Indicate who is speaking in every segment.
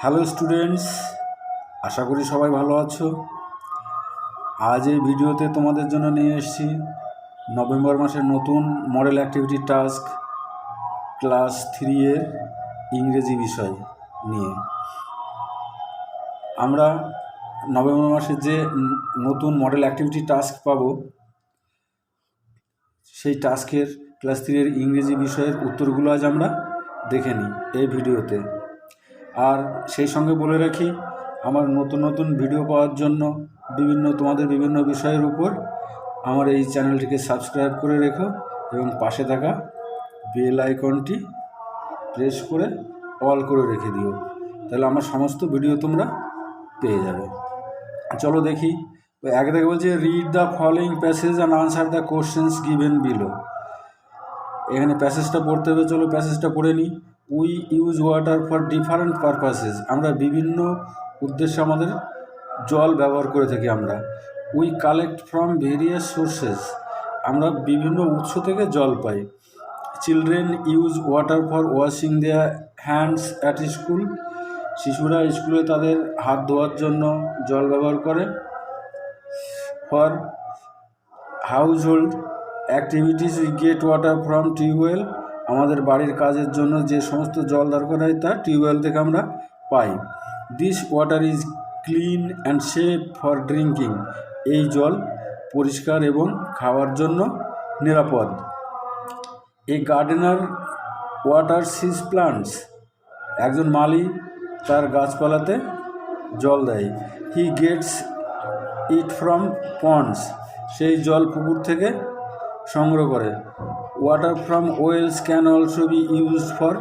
Speaker 1: Hello students, আশা করি সবাই ভালো আছো। আজ এই ভিডিওতে তোমাদের জন্য নিয়ে এসেছি নভেম্বর মাসের নতুন মডেল অ্যাক্টিভিটি টাস্ক ক্লাস 3 এর ইংরেজি বিষয় নিয়ে। আমরা নভেম্বর মাসে যে নতুন মডেল অ্যাক্টিভিটি টাস্ক পাবো, সেই টাস্কের ক্লাস 3 এর ইংরেজি বিষয়ের উত্তরগুলো আজ আমরা দেখে নিই এই ভিডিওতে। আর সেই সঙ্গে বলে রাখি, আমার নতুন নতুন ভিডিও পাওয়ার জন্য তোমাদের বিভিন্ন বিষয়ের উপর আমার এই চ্যানেলটিকে সাবস্ক্রাইব করে রেখো এবং পাশে থাকা বেল আইকনটি প্রেস করে অল করে রেখে দিও, তাহলে আমার সমস্ত ভিডিও তোমরা পেয়ে যাবে। চলো দেখি। এক দেখে বলছে read the following passage and answer the questions given below. এখানে প্যাসেজটা পড়তে হবে, চলো প্যাসেজটা পড়ে নিই। We use water for different purposes. আমরা বিভিন্ন উদ্দেশ্যে আমাদের জল ব্যবহার করে থাকি। We collect from various sources. আমরা বিভিন্ন উৎস থেকে জল পাই। Children use water for washing their hands at school. শিশুরা স্কুলে তাদের হাত ধোয়ার জন্য জল ব্যবহার করে। For household activities we gate water from tubewell. আমাদের বাড়ির কাজের জন্য যে সমস্ত জল দরকার হয় তা টিউবওয়েল থেকে আমরা পাই। This water is clean and safe for drinking. এই জল পরিষ্কার এবং খাওয়ার জন্য নিরাপদ। A gardener waters his plants. একজন মালি তার গাছপালাতে জল দেয়। He gets it from ponds. সেই জল পুকুর থেকে সংগ্রহ করে। Water from wells can also be used for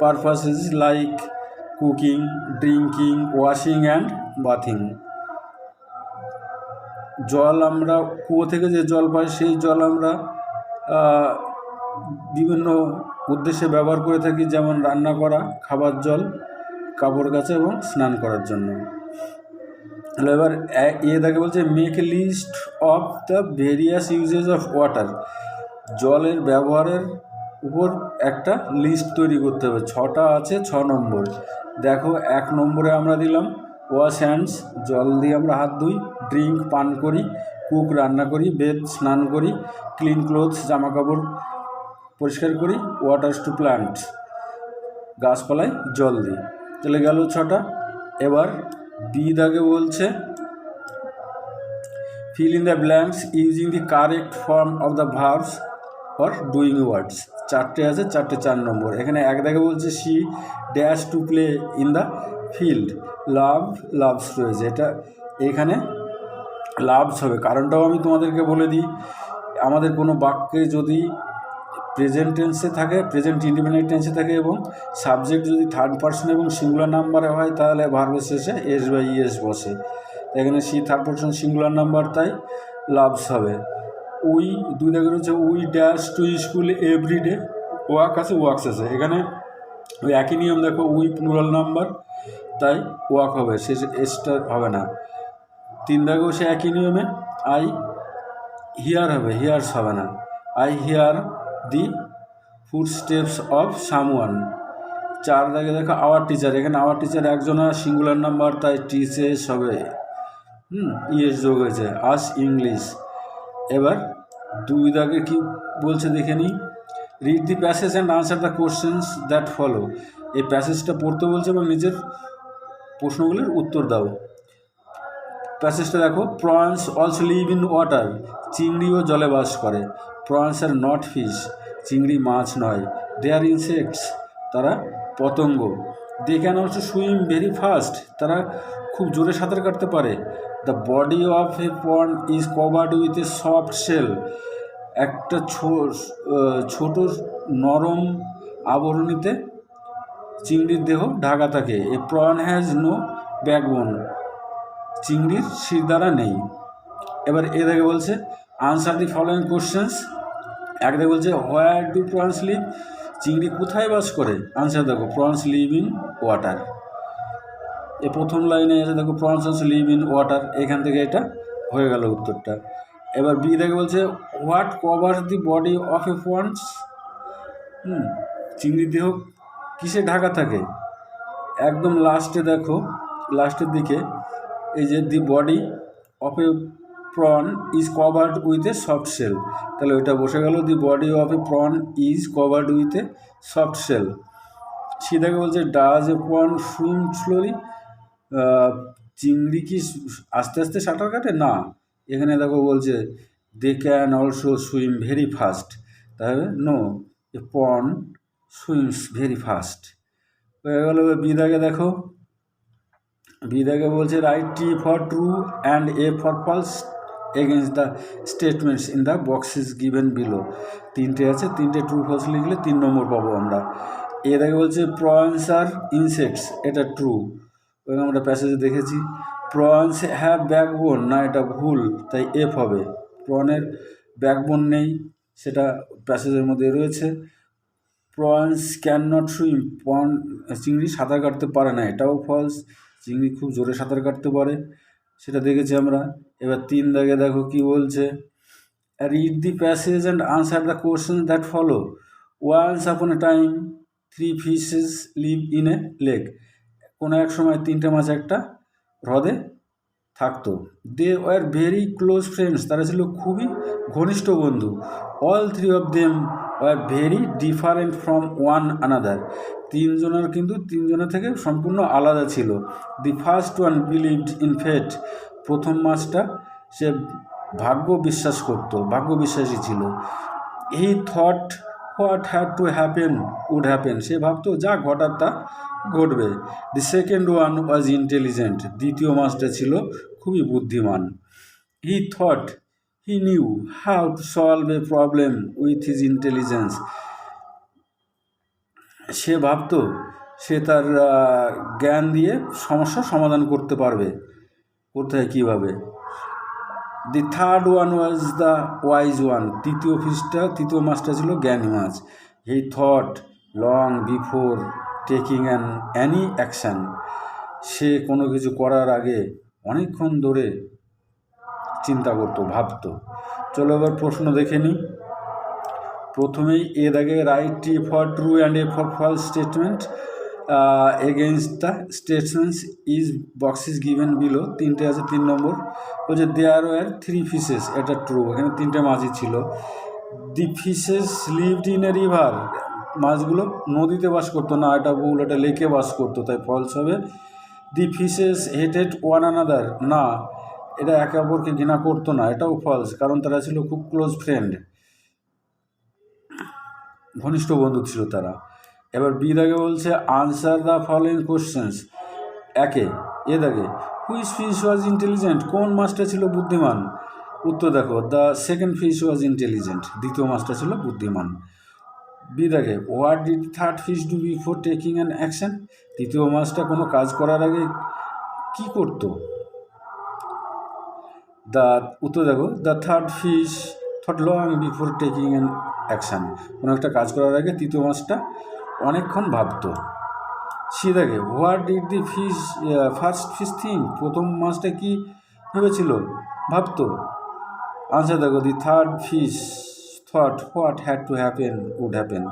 Speaker 1: purposes like cooking, drinking, washing and bathing. জল আমরা কুয়ো থেকে যে জল পাই, সেই জল আমরা বিভিন্ন উদ্দেশ্যে ব্যবহার করে থাকি, যেমন রান্না করা, খাবার জল, কাপড় কাচা এবং স্নান করার জন্য। এবার দেখে বলছে make a list of the various uses of water. জলের ব্যবহারের উপর একটা লিস্ট তৈরি করতে হবে। 6টা আছে, 6 নম্বর। দেখো, 1 নম্বরে আমরা দিলাম ওয়াশ হ্যান্ডস, জল দিয়ে আমরা হাত ধুই। ড্রিঙ্ক, পান করি। কুক, রান্না করি। বেথ, স্নান করি। ক্লিন ক্লোথস, জামা কাপড় পরিষ্কার করি। ওয়াটার্স টু প্ল্যান্টস, গাছপালায় জল দিই। চলে গেল 6টা। এবার বি দাগে বলছে fill in the blanks using the correct form of the verbs or doing words. 4টে আছে, 4টে 4 নম্বর। এখানে 1 দাগে বলছে she dash to play in the field. loves রয়েছে, এটা এখানে লাভস হবে। কারণটাও আমি তোমাদেরকে বলে দিই। আমাদের কোনো বাক্যে যদি প্রেজেন্ট টেন্সে থাকে, প্রেজেন্ট ইন্ডিপেন্ডেন্ট টেন্সে থাকে এবং সাবজেক্ট যদি থার্ড পারসন এবং সিঙ্গুলার নাম্বারে হয়, তাহলে ভার্বের শেষে এস বা ইএস বসে। এখানে see third person singular number, তাই লাভস হবে। উই 2 দাগে রয়েছে we dash to school every day. Walk আছে, ওয়াক্স আছে। এখানে ওই একই নিয়ম, দেখো উই প্লুরাল নাম্বার, তাই ওয়াক হবে, শেষে এসটা হবে না। 3 দাগেও সে একই নিয়মে আই হিয়ার হবে, হিয়ার্স হবে না। I here the footsteps of someone. 4 দাগে দেখো আওয়ার টিচার। এখানে আওয়ার টিচার একজন সিঙ্গুলার নাম্বার, তাই টিচেস হবে, ইএস যোগ হয়েছে। Us English. এবার 2 দাগে কি বলছে দেখে নিই। Read the passage and answer the questions that follow. এই প্যাসেজটা পড়তে বলছে এবং নিজের প্রশ্নগুলির উত্তর দাও। প্যাসেজটা দেখো, prawns also live in water. চিংড়িও জলে বাস করে। Prawns are not fish. চিংড়ি মাছ নয়। দে আর ইনসেক্টস, তারা পতঙ্গ। They can also swim very fast, তারা খুব জোরে সাঁতার কাটতে পারে। The body of a pond is covered with a soft shell. একটা ছোট নরম আবরণীতে চিংড়ির দেহ ঢাকা থাকে। A prawn has no backbone. চিংড়ির শিরদাঁড়া নেই। এবার এ দেখে বলছে আনসার দি ফলোয়িং কোশ্চেন্স। 1 দেখে বলছে হোয়ার ডু প্রনস লিভ। চিংড়ি কোথায় বাস করে? আনসার দেখো, প্রনস লিভ ইন ওয়াটার। এ প্রথম লাইনে এসে দেখো prawns also live in water, এখান থেকে এটা হয়ে গেল উত্তরটা। এবার বি দেখে বলছে what covers the body of A prawns. চিংড়ির দেহ কিসে ঢাকা থাকে? একদম লাস্টে দেখো, লাস্টের দিকে এই যে the body of a prawn is covered with a soft shell, তাহলে ওইটা বসে গেল, the body of a prawn is covered with a soft shell. সিধাকে বলছে does a prawn swim slowly, চিংড়ি কি আস্তে আস্তে সাঁতার কাটে? না, এখানে দেখো বলছে they can also swim very fast, তাহলে no, a prawn swims very fast. হয়ে গেল। বিদাকে দেখো, বিদাকে বলছে write T for true and A for false against the statements in the boxes given below. তিনটে আছে, তিনটে ট্রু ফলস লিখলে 3 নম্বর পাবো আমরা। এ দেখে বলছে প্রনস আর ইনসেক্টস, এটা ট্রু, ওই আমরা প্যাসেজে দেখেছি। প্রনস হ্যাভ ব্যাকবোন, না এটা ভুল, তাই এফ হবে। প্রনের ব্যাকবোন নেই, সেটা প্যাসেজের মধ্যে রয়েছে। প্রনস ক্যান নট সুইম, চিংড়ি সাঁতার কাটতে পারে না, এটাও ফলস, চিংড়ি খুব জোরে সাঁতার কাটতে পারে, সেটা দেখেছি আমরা। এবার 3 দাগে দেখো কি বলছে, read the passage and answer the question that follow. Once upon a time 3 fishes live in a lake, কোনো এক সময় 3টে মাছ একটা হ্রদে থাকতো। They were very close friends, তারা ছিল খুবই ঘনিষ্ঠ বন্ধু। All 3 of them were very different from one another, 3জনের কিন্তু 3জনের থেকে সম্পূর্ণ আলাদা ছিল। The first one believed in fate, প্রথম মাছটা সে ভাগ্য বিশ্বাস করত, ভাগ্য বিশ্বাসী ছিল। He thought what had to happen would happen, সে ভাবতো যা ঘটার তা ঘটবে। The second one was intelligent, দ্বিতীয় মাছটা ছিল খুবই বুদ্ধিমান। He thought he knew how to solve a problem with his intelligence, সে ভাবতো সে তার জ্ঞান দিয়ে সমস্যার সমাধান করতে পারবে, করতে হয় কীভাবে। The third one was the wise one, তৃতীয় মাছটা ছিল জ্ঞানী মাছ। He thought long before taking any action, সে কোনো কিছু করার আগে অনেকক্ষণ ধরে চিন্তা করতো, ভাবতো। চলো এবার প্রশ্ন দেখে নিই। প্রথমেই এ দাগে write T for true and A for false statement against the statements is boxes given below, 3টে আছে, 3 নম্বর বলছে দেয়ার ওয়ার 3 ফিশেস, এটা ট্রু, এখানে 3টে মাছই ছিল। The fishes lived in a river, মাছগুলো নদীতে বাস করতো, না এটা ভুল, এটা লেকে বাস করতো, তাই ফলস হবে। দি ফিশেস হেটেড ওয়ান আনাদার, না এটা একে অপরকে ঘৃণা করতো না, এটাও ফলস, কারণ তারা ছিল খুব ক্লোজ ফ্রেন্ড, ঘনিষ্ঠ বন্ধু ছিল তারা। এবার বি দাগে বলছে আনসার দ্য ফলোইং কোশ্চেন্স। এ দাগে হুইচ ফিশ ওয়াজ ইন্টেলিজেন্ট, কোন মাছটা ছিল বুদ্ধিমান? উত্তর দেখো the second fish was intelligent, দ্বিতীয় মাছটা ছিল বুদ্ধিমান। বি দাগে what did third fish do before taking an action, তৃতীয় মাছটা কোনো কাজ করার আগে কি করতো? উত্তর দেখো the third fish thought long before taking an action, কোনো একটা কাজ করার আগে তৃতীয় মাছটা অনেকক্ষণ ভাবতো। সি দেখে what did the first fish think, প্রথম মাছটা কি ভেবেছিল, ভাবতো। আনসার দেখো the third fish thought what had to happen would happen,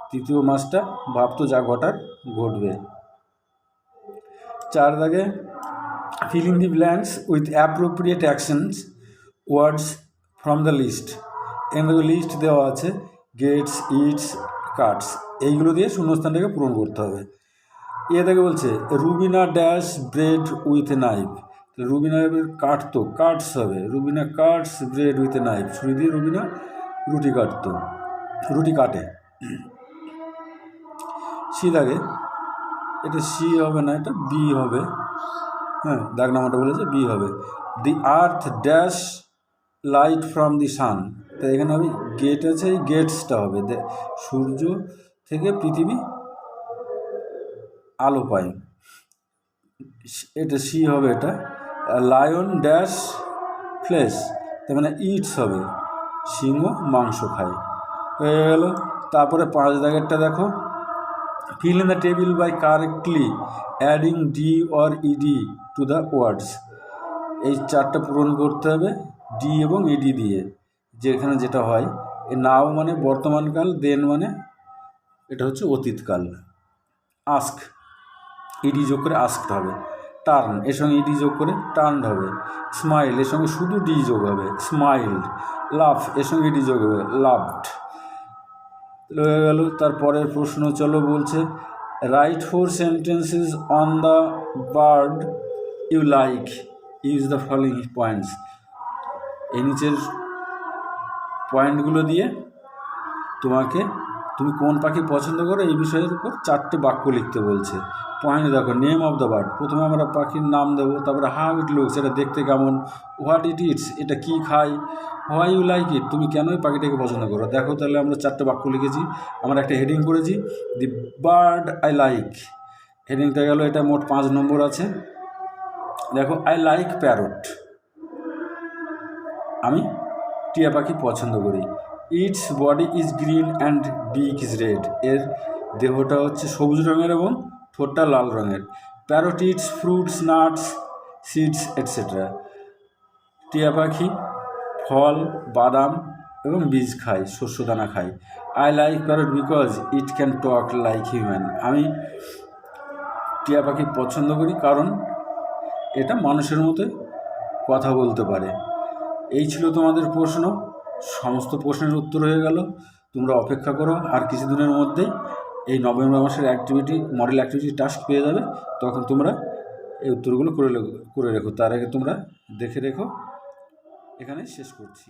Speaker 1: তৃতীয় মাছটা ভাবতো যা ঘটার ঘটবে। 4 দাগে fill in the blanks with appropriate actions words from the list, এখানে লিস্ট দেওয়া আছে গেটস, ইটস, কাটস, এইগুলো দিয়ে শূন্যস্থানটাকে পূরণ করতে হবে। এ থেকে বলছে Rubina dash bread with a knife, Rubina কাটতো, কাটস হবে, Rubina Katz bread with a knife, ছুরি দিয়ে রুবিনা রুটি কাটে। সি দাগে এটা সি হবে না, এটা বি হবে, হ্যাঁ দাগ নাম্বারটা বলেছে বি হবে। দি আর্থ ড্যাশ লাইট ফ্রম দি সান, তো এখানে হবে গেট আছে, এই গেটসটা হবে, সূর্য থেকে পৃথিবী আলো পায়, এটা সি হবে। এটা লায়ন ড্যাশ ফ্লেশ, তার মানে ইটস হবে, সিংহ মাংস খায়, হয়ে গেল। তারপরে 5 দাগেরটা দেখো fill in the table by correctly adding d or ed to the words, এই 4টা পূরণ করতে হবে ডি এবং ইডি দিয়ে, যেখানে যেটা হয় এ নাও মানে বর্তমানকাল, দেন মানে এটা হচ্ছে অতীতকাল। আস্ক ইডি যোগ করে আস্কড হবে। টার্ন এর সঙ্গে ইডি যোগ করে টার্নড হবে। স্মাইল এর সঙ্গে শুধু ডি যোগ হবে, স্মাইলড। লাফ এর সঙ্গে ইডি যোগ হবে, লাভড। হয়ে গেল। তারপরের প্রশ্ন চলো, বলছে write 4 sentences on the bird you like, use the following points. এই নিচের পয়েন্টগুলো দিয়ে তুমি কোন পাখি পছন্দ করো এই বিষয়ের উপর 4টে বাক্য লিখতে বলছে। পয়েন্ট দেখো, নেম অফ দ্য বার্ড, প্রথমে আমরা পাখির নাম দেবো, তারপরে হাউ ইট লুকস, এটা দেখতে কেমন, হোয়াট ইট ইটস, এটা কী খায়, হোয়াই ইউ লাইক ইট, তুমি কেন এই পাখিটাকে পছন্দ করো। দেখো তাহলে আমরা 4টে বাক্য লিখেছি, আমরা একটা হেডিং করেছি দি বার্ড আই লাইক, হেডিংটা গেল, এটা মোট 5 নম্বর আছে। দেখো আই লাইক প্যারট, আমি টিয়া পাখি পছন্দ করি। It's body is green and বিক ইজ রেড, এর দেহটা হচ্ছে সবুজ রঙের এবং ঠোঁটটা লাল রঙের। Parrot it's fruits, nuts, seeds etcetera, টিয়া পাখি ফল, বাদাম এবং বীজ খায়, শস্য দানা খায়। I like parrot because it can talk like human, আমি টিয়া পাখি পছন্দ করি কারণ এটা মানুষের মতোই কথা বলতে পারে। এই ছিল তোমাদের প্রশ্ন, সমস্ত প্রশ্নের উত্তর হয়ে গেল। তোমরা অপেক্ষা করো, আর কিছুদিনের মধ্যেই এই নভেম্বর মাসের অ্যাক্টিভিটি, মডেল অ্যাক্টিভিটি টাস্ক পেয়ে যাবে, তখন তোমরা এই উত্তরগুলো করে রেখো। তার আগে তোমরা দেখে রেখো। এখানে শেষ করছি।